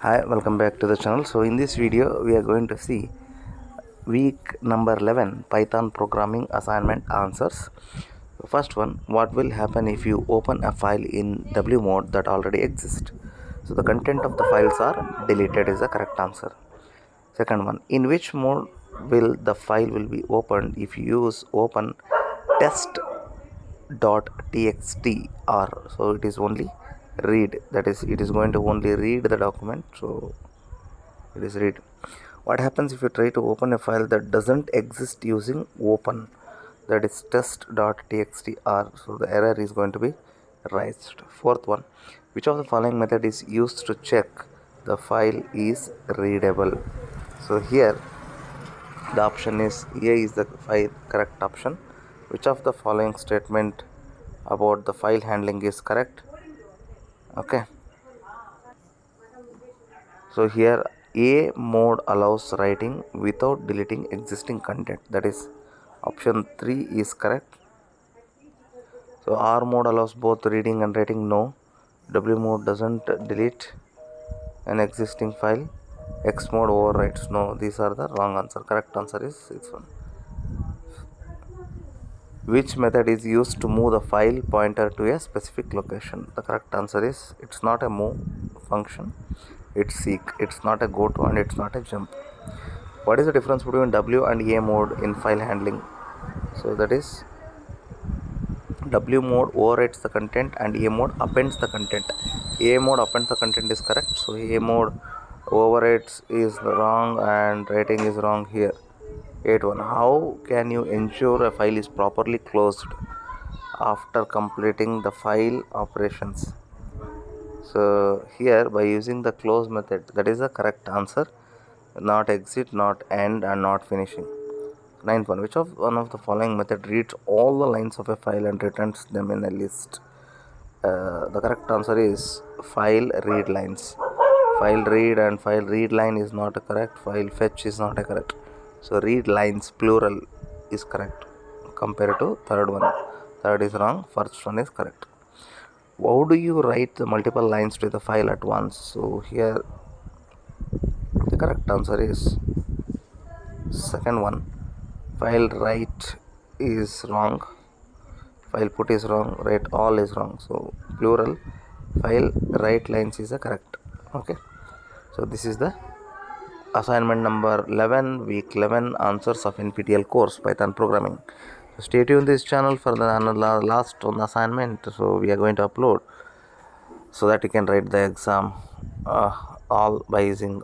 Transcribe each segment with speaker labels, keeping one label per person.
Speaker 1: Hi, welcome back to the channel. So in this video we are going to see week number 11 Python programming assignment answers. First one, what will happen if you open a file in W mode that already exists? So the content of the files are deleted is the correct answer. Second one, in which mode will the file will be opened if you use open test.txt, or so it is only read, that is it is going to only read the document, so it is read. What happens if you try to open a file that doesn't exist using open, that is test.txt, or so the error is going to be raised. Fourth one, which of the following method is used to check the file is readable? So here the option is A is the correct option. Which of the following statement about the file handling is correct? Okay, so here A mode allows writing without deleting existing content, that is option 3 is correct. So R mode allows both reading and writing, no. W mode doesn't delete an existing file. X mode overwrites, no. These are the wrong answer. Correct answer is this one. Which method is used to move the file pointer to a specific location? The correct answer is it's not a move function, it's seek. It's not a go to and it's not a jump. What is the difference between W and A mode in file handling? So that is W mode overwrites the content and A mode appends the content. A mode appends the content is correct, so A mode overwrites is wrong and writing is wrong here. 8.1. How can you ensure a file is properly closed after completing the file operations? So here by using the close method, that is the correct answer. Not exit, not end, and not finishing. 9.1. Which of one of the following method reads all the lines of a file and returns them in a list? The correct answer is file read lines. File read and file read line is not correct. File fetch is not correct. So read lines plural is correct compared to third one. Third is wrong. First one is correct. How do you write the multiple lines to the file at once? So here the correct answer is second one. File write is wrong. File put is wrong. Write all is wrong. So plural file write lines is the correct. Okay. So this is the assignment number 11 week 11 answers of nptel course Python programming. So stay tuned this channel for the last one assignment, so we are going to upload so that you can write the exam all by taking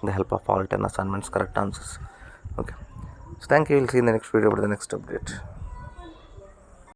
Speaker 1: the help of all 10 assignments correct answers. Okay, so thank you. We'll see you in the next video with the next update.